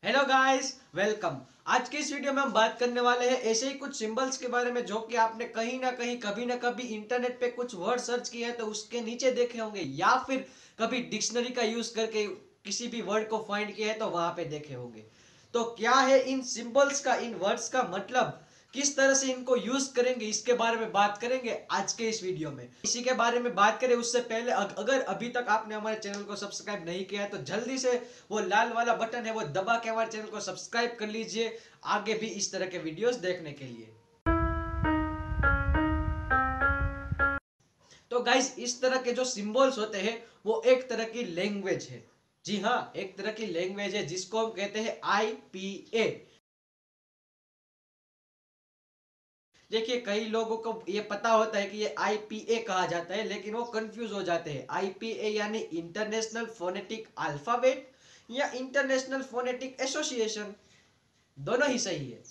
Hello guys, welcome. आज की इस वीडियो में हम बात करने वाले हैं ऐसे ही कुछ सिंबल्स के बारे में जो कि आपने कहीं ना कहीं कभी ना कभी इंटरनेट पे कुछ वर्ड सर्च किया है तो उसके नीचे देखे होंगे, या फिर कभी डिक्शनरी का यूज करके किसी भी वर्ड को फाइंड किया है तो वहां पे देखे होंगे। तो क्या है इन सिंबल्स का, इन वर्ड्स का मतलब, किस तरह से इनको यूज करेंगे, इसके बारे में बात करेंगे आज के इस वीडियो में। इसी के बारे में बात करें उससे पहले अगर अभी तक आपने हमारे चैनल को सब्सक्राइब नहीं किया है तो जल्दी से वो लाल वाला बटन है वो दबा के हमारे चैनल को सब्सक्राइब कर लीजिए, आगे भी इस तरह के वीडियोस देखने के लिए। तो गाइस, इस तरह के जो सिंबल्स होते हैं वो एक तरह की लैंग्वेज है। जी हाँ, एक तरह की लैंग्वेज है जिसको हम कहते हैं आईपीए। देखिए, कई लोगों को ये पता होता है कि ये आईपीए कहा जाता है, लेकिन वो कंफ्यूज हो जाते हैं। आईपीए यानी इंटरनेशनल फोनेटिक अल्फाबेट या इंटरनेशनल फोनेटिक एसोसिएशन, दोनों ही सही है।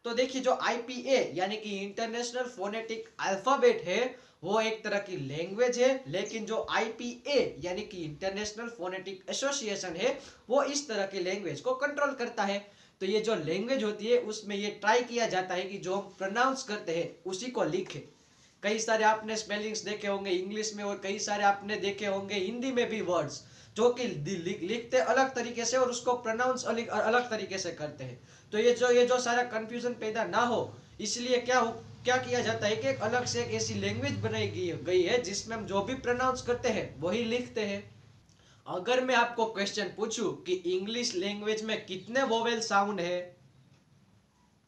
तो देखिए, जो आईपीए यानी कि इंटरनेशनल फोनेटिक अल्फाबेट है वो एक तरह की लैंग्वेज है, लेकिन जो आईपीए यानी कि इंटरनेशनल फोनेटिक एसोसिएशन है वो इस तरह की लैंग्वेज को कंट्रोल करता है। तो ये जो लैंग्वेज होती है उसमें ये ट्राई किया जाता है कि जो हम प्रोनाउंस करते हैं उसी को लिखे। कई सारे आपने स्पेलिंग्स देखे होंगे इंग्लिश में, और कई सारे आपने देखे होंगे हिंदी में भी वर्ड्स जो कि लिखते अलग तरीके से और उसको प्रोनाउंस अलग अलग तरीके से करते हैं। तो ये जो सारा कंफ्यूजन पैदा ना हो, इसलिए क्या किया जाता है कि एक अलग से एक ऐसी लैंग्वेज बनाई गई है जिसमें हम जो भी प्रोनाउंस करते हैं वही लिखते हैं। अगर मैं आपको क्वेश्चन पूछूं कि इंग्लिश लैंग्वेज में कितने वोवेल साउंड है,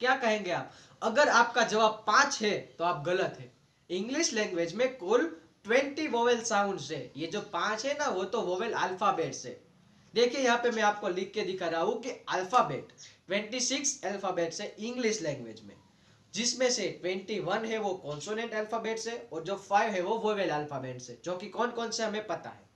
क्या कहेंगे आप? अगर आपका जवाब 5 है तो आप गलत है। इंग्लिश लैंग्वेज में कुल 20 वोवेल साउंड्स है। ये जो 5 है ना वो तो वोवेल अल्फाबेट्स है। देखिए, यहाँ पे मैं आपको लिख के दिखा रहा हूँ कि अल्फाबेट 26 अल्फाबेट्स है इंग्लिश लैंग्वेज में, जिसमें से 21 है वो कॉन्सोनेंट अल्फाबेट्स है और जो 5 है वो वोवेल अल्फाबेट्स है, जो कि कौन कौन से हमें पता है।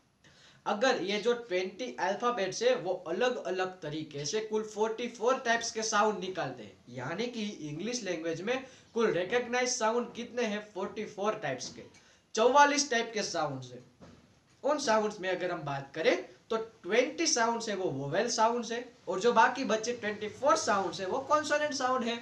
अगर ये जो 20 अल्फाबेट्स है वो अलग अलग तरीके से कुल 44 टाइप्स के साउंड निकालते हैं, यानी कि इंग्लिश लैंग्वेज में कुल रिकॉग्नाइज साउंड कितने हैं? 44 टाइप्स के, 44 टाइप के साउंड्स है। उन साउंड्स में अगर हम बात करें तो 20 साउंड्स है वो वोवेल साउंड्स है, और जो बाकी बचे 24 साउंड्स है वो कॉन्सोनेंट साउंड है।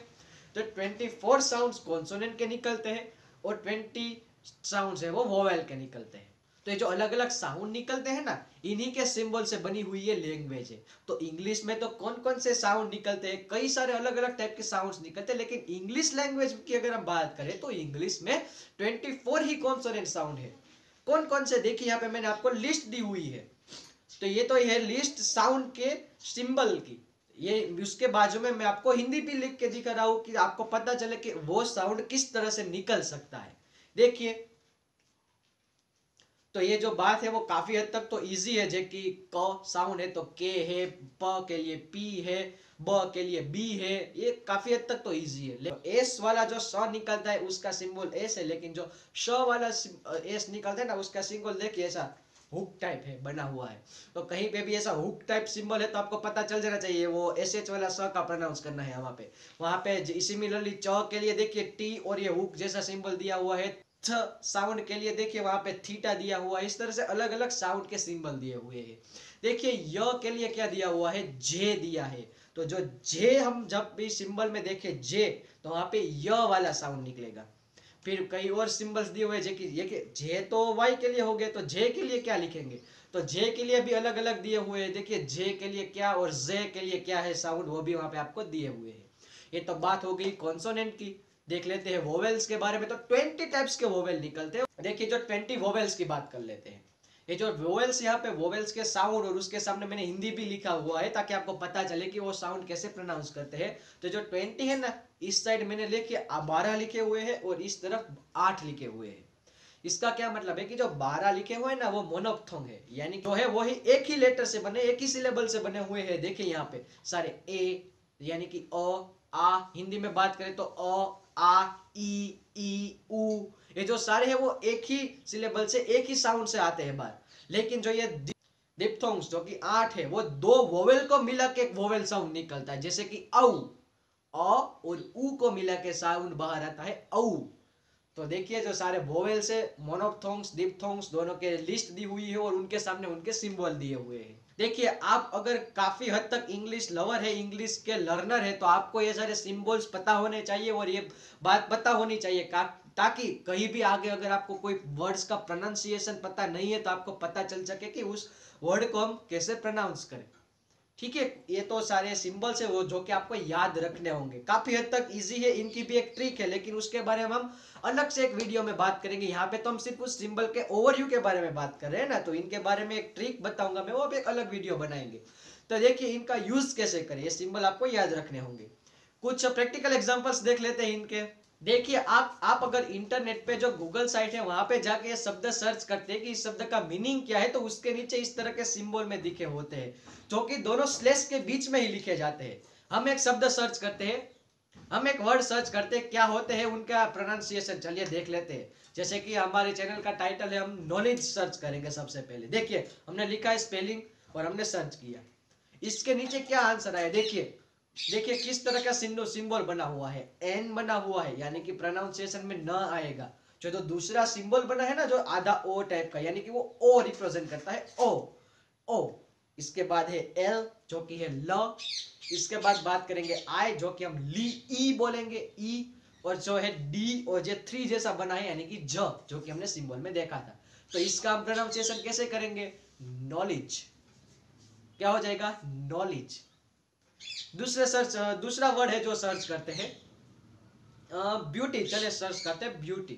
तो 24 साउंड्स कॉन्सोनेंट के निकलते हैं और 20 साउंड्स है वो वोवेल के निकलते हैं। तो ये जो अलग अलग साउंड निकलते हैं ना, इन्हीं के सिंबल से बनी हुई ये लैंग्वेज है। तो इंग्लिश में तो कौन कौन से साउंड निकलते हैं? कई सारे अलग अलग टाइप के साउंड्स निकलते हैं, लेकिन इंग्लिश लैंग्वेज की अगर हम बात करें तो इंग्लिश में 24 ही कॉन्सोनेंट साउंड है। कौन कौन से? देखिए, यहाँ पे मैंने आपको लिस्ट दी हुई है। तो ये तो है लिस्ट साउंड के सिंबल की। ये उसके बाजू में मैं आपको हिंदी भी लिख के दिखा रहा हूं कि आपको पता चले कि वो साउंड किस तरह से निकल सकता है। देखिए, तो ये जो बात है वो काफी हद तक तो इजी है। जैसे कि क साउंड है तो के है, प के लिए पी है, ब के लिए बी है। ये काफी हद तक तो इजी है। एस वाला जो स निकलता है उसका सिंबल एस है, लेकिन जो श वाला एस निकलता है ना उसका सिंबल देखिए ऐसा हुक टाइप है बना हुआ है। तो कहीं पे भी ऐसा हुक टाइप सिंबल है तो आपको पता चल जाना चाहिए वो एस एच वाला स का प्रोनाउंस करना है वहां पे सिमिलरली च के लिए देखिए टी और ये हुक जैसा सिंबल दिया हुआ है। थ साउंड के लिए देखिए वहां पे थीटा दिया हुआ है। इस तरह से अलग अलग साउंड के सिंबल दिए हुए हैं। देखिए, य के लिए क्या दिया हुआ है? जे दिया है। तो जो जे हम जब भी सिंबल में देखें जे, तो वहां पे य वाला साउंड निकलेगा। फिर कई और सिंबल्स दिए हुए जे की, ये जे तो वाई के लिए हो गए, तो जे के लिए क्या लिखेंगे? तो जे के लिए भी अलग अलग दिए हुए हैं। देखिए, जे के लिए क्या और जे के लिए क्या है साउंड, वो भी वहां पे आपको दिए हुए हैं। ये तो बात हो गई कॉन्सोनेंट की। देख लेते हैं वोवेल्स के बारे में। तो 20 टाइप्स के वोवेल निकलते हैं। देखिए, जो 20 वोवेल्स की बात कर लेते हैं। ये जो वोवेल्स यहाँ पे वोवेल्स के साउंड, और उसके सामने मैंने हिंदी भी लिखा हुआ है ताकि आपको पता चले कि वो साउंड कैसे प्रोनाउंस करते हैं। तो जो 20 है ना, इस साइड मैंने लिखे 12 लिखे हुए हैं और इस तरफ 8 लिखे हुए हैं। इसका क्या मतलब है कि जो 12 लिखे हुए हैं ना वो मोनोप्थोंग है, यानी जो है वही एक ही लेटर से बने, एक ही सिलेबल से बने हुए हैं। देखिए यहाँ पे सारे ए यानी कि अ आ, हिंदी में बात करें तो अ आ ई उ, ये जो सारे हैं वो एक ही सिलेबल से एक ही साउंड से आते हैं बाहर। लेकिन जो ये डिप्थोंग्स जो कि 8 है वो 2 वोवेल को मिला के एक वोवेल साउंड निकलता है, जैसे कि औ। अ और उ को मिला के साउंड बाहर आता है औ। तो देखिए, जो सारे वोवेल्स है, मोनोप्थोंग्स डिप्थोंग्स दोनों के लिस्ट दी हुई है और उनके सामने उनके सिंबल दिए हुए हैं। देखिए, आप अगर काफी हद तक इंग्लिश लवर है, इंग्लिश के लर्नर है, तो आपको ये सारे सिंबल्स पता होने चाहिए और ये बात पता होनी चाहिए ताकि कहीं भी आगे अगर आपको कोई वर्ड्स का प्रोनाउंसिएशन पता नहीं है तो आपको पता चल सके कि उस वर्ड को हम कैसे प्रोनाउंस करें। ठीक है, ये तो सारे सिंबल्स है वो जो कि आपको याद रखने होंगे। काफी हद तक इजी है, इनकी भी एक ट्रिक है, लेकिन उसके बारे में हम अलग से एक वीडियो में बात करेंगे। यहाँ पे तो हम सिर्फ उस सिंबल के ओवरव्यू के बारे में बात कर रहे हैं ना, तो इनके बारे में एक ट्रिक बताऊंगा मैं, वो भी एक अलग वीडियो बनाएंगे। तो देखिए इनका यूज कैसे करें, ये सिंबल आपको याद रखने होंगे। कुछ प्रैक्टिकल एग्जांपल्स देख लेते हैं इनके। देखिए, आप अगर इंटरनेट पे जो गूगल साइट है वहां पे जाके ये शब्द सर्च करते हैं कि इस शब्द का मीनिंग क्या है, तो उसके नीचे इस तरह के सिंबल में दिखे होते हैं जो कि दोनों स्लैश के बीच में ही लिखे जाते हैं। हम एक शब्द सर्च करते हैं, हम एक वर्ड सर्च करते हैं, क्या होते हैं उनका प्रोनाउंसिएशन, चलिए देख लेते हैं। जैसे कि हमारे चैनल का टाइटल है, हम नॉलेज सर्च करेंगे सबसे पहले। देखिए हमने लिखा है स्पेलिंग और हमने सर्च किया, इसके नीचे क्या आंसर आया, देखिए देखिए किस तरह का सिंबल बना हुआ है, एन बना हुआ है, यानी कि प्रोनाउंसिएशन में न आएगा। जो तो दूसरा सिंबल बना है ना, जो आधा ओ टाइप का, यानी कि वो ओ रिप्रेजेंट करता है, ओ ओ। इसके बाद है एल जो कि है ल। इसके बाद बात करेंगे आई जो कि हम ली ई बोलेंगे, ई। और जो है डी और जो थ्री जैसा बना है यानी कि ज, जो कि हमने सिंबल में देखा था। तो इसका हम प्रोनाउंसिएशन कैसे करेंगे, नॉलेज। क्या हो जाएगा, नॉलेज। दूसरा वर्ड है जो सर्च करते हैं, ब्यूटी। चले सर्च करते हैं ब्यूटी।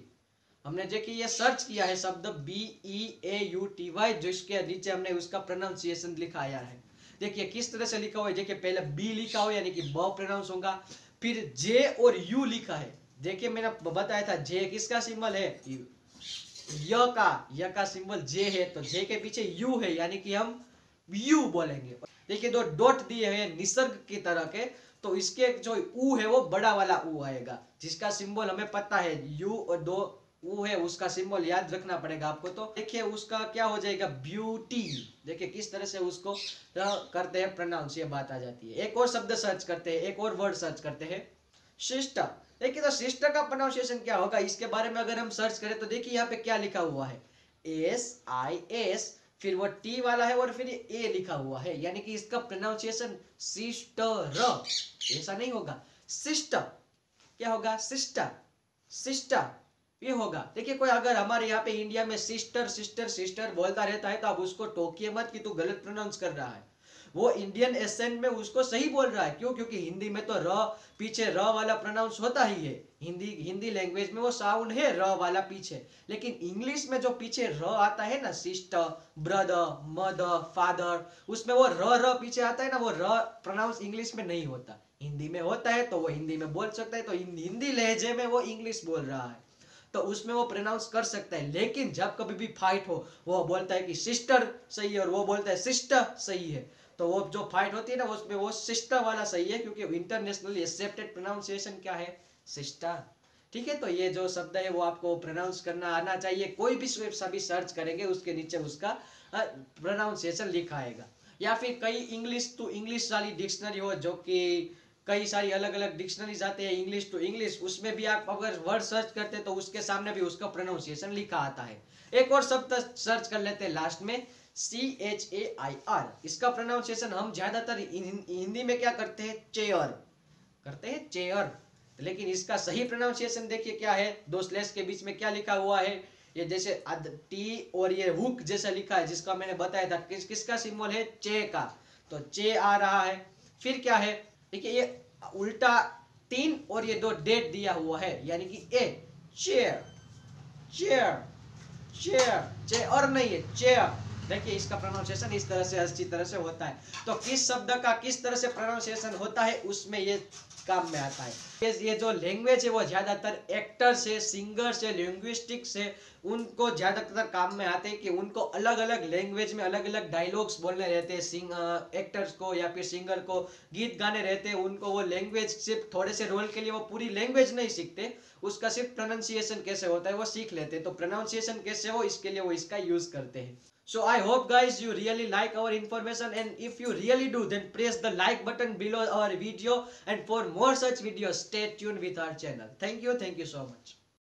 हमने देखिए ये सर्च किया है शब्द BEAUTY, जिसके नीचे हमने उसका प्रोनाउंसिएशन लिखाया है। देखिए किस तरह से लिखा हुआ है, देखिए पहले बी लिखा हुआ यानी कि ब प्रोनाउंस होगा, फिर जे और यू लिखा है। देखिए मैंने बताया था जे किसका सिंबल है, य का सिंबल जे है, तो जे के पीछे यू है यानी कि हम यू बोलेंगे। देखिए दो डॉट दिए हैं निसर्ग की तरह के, तो इसके जो ऊ है वो बड़ा वाला ऊ आएगा, जिसका सिंबल हमें पता है यू और दो ऊ है, उसका सिंबल याद रखना पड़ेगा आपको। तो देखिए उसका क्या हो जाएगा, ब्यूटी। देखिए किस तरह से उसको करते हैं प्रोनाउंस, ये बात आ जाती है। एक और शब्द सर्च करते हैं, एक और वर्ड सर्च करते हैं, सिस्टर। देखिए तो सिस्टर का प्रोनाउंसिएशन क्या होगा, इसके बारे में अगर हम सर्च करें तो देखिए यहाँ पे क्या लिखा हुआ है, SIS, फिर वो टी वाला है और फिर ए लिखा हुआ है, यानी कि इसका प्रोनाउंसिएशन सिस्टर, ऐसा नहीं होगा, सिस्टर। क्या होगा, सिस्टर, सिस्टर ये होगा। देखिए कोई अगर हमारे यहाँ पे इंडिया में सिस्टर सिस्टर सिस्टर बोलता रहता है तो आप उसको टोकिए मत कि तू गलत प्रोनाउंस कर रहा है। वो इंडियन एसेंट में उसको सही बोल रहा है, क्यों, क्योंकि हिंदी में तो र पीछे र वाला प्रोनाउंस होता ही है। हिंदी लैंग्वेज में वो साउंड है र वाला पीछे, लेकिन इंग्लिश में जो पीछे र आता है ना, सिस्टर, ब्रदर, मदर, फादर, उसमें वो र पीछे आता है ना, वो र प्रोनाउंस इंग्लिश में नहीं होता, हिंदी में होता है। तो वो हिंदी में बोल सकता है, तो हिंदी लहजे में वो इंग्लिश बोल रहा है, तो उसमें वो प्रोनाउंस कर सकता है। लेकिन जब कभी भी फाइट हो, वो बोलता है कि सिस्टर सही है और वो बोलता है सिस्टर सही है, तो वो जो फाइट होती है ना उसमें वो सिस्टर वाला सही है, क्योंकि इंटरनेशनली एक्सेप्टेड प्रोनाउंसिएशन क्या है, सिस्टर। ठीक है, तो ये जो शब्द है वो आपको प्रोनाउंस करना आना चाहिए। कोई भी सभी सर्च करेंगे उसके नीचे उसका प्रोनाउंसिएशन लिखा आएगा। या फिर कई इंग्लिश टू इंग्लिश वाली डिक्शनरी हो, जो कि कई सारी अलग अलग डिक्शनरीज आते हैं इंग्लिश टू इंग्लिश, उसमें भी आप अगर वर्ड सर्च करते हैं तो उसके सामने भी उसका प्रोनाउंसिएशन लिखा आता है। एक और शब्द सर्च कर लेते हैं लास्ट में, CHAIR। इसका प्रोनाउंसिएशन हम ज्यादातर हिंदी में क्या करते हैं, चेयर करते हैं, चेयर। लेकिन इसका सही प्रोनाउंसिएशन देखिए क्या है, दो स्लैश के बीच में क्या लिखा हुआ है, ये जैसे टी और ये हुक जैसा लिखा है, जिसका मैंने बताया था किसका सिंबल है, चे का, तो चे आ रहा है। फिर क्या है, देखिए ये उल्टा 3 और ये 2 डेट दिया हुआ है, यानी कि ए, चेयर, चेयर, चेयर, चेयर और नहीं है, चेयर। देखिए इसका प्रोनाउंसिएशन इस तरह से अच्छी तरह से होता है। तो किस शब्द का किस तरह से प्रोनाउंसिएशन होता है उसमें ये काम में आता है। ये जो लैंग्वेज है वो ज्यादातर एक्टर से, सिंगर से, लिंग्विस्टिक से, उनको ज्यादातर काम में आते हैं कि उनको अलग अलग लैंग्वेज में अलग अलग डायलॉग्स बोलने रहते हैं, एक्टर्स को या फिर सिंगर को गीत गाने रहते हैं, उनको वो लैंग्वेज सिर्फ थोड़े से रोल के लिए वो पूरी लैंग्वेज नहीं सीखते, उसका सिर्फ प्रोनाउंसिएशन कैसे होता है वो सीख लेते हैं। तो प्रोनाउंसिएशन कैसे हो इसके लिए वो इसका यूज करते हैं। So I hope guys you really like our information, and if you really do then press the like button below our video, and for more such videos stay tuned with our channel. Thank you so much.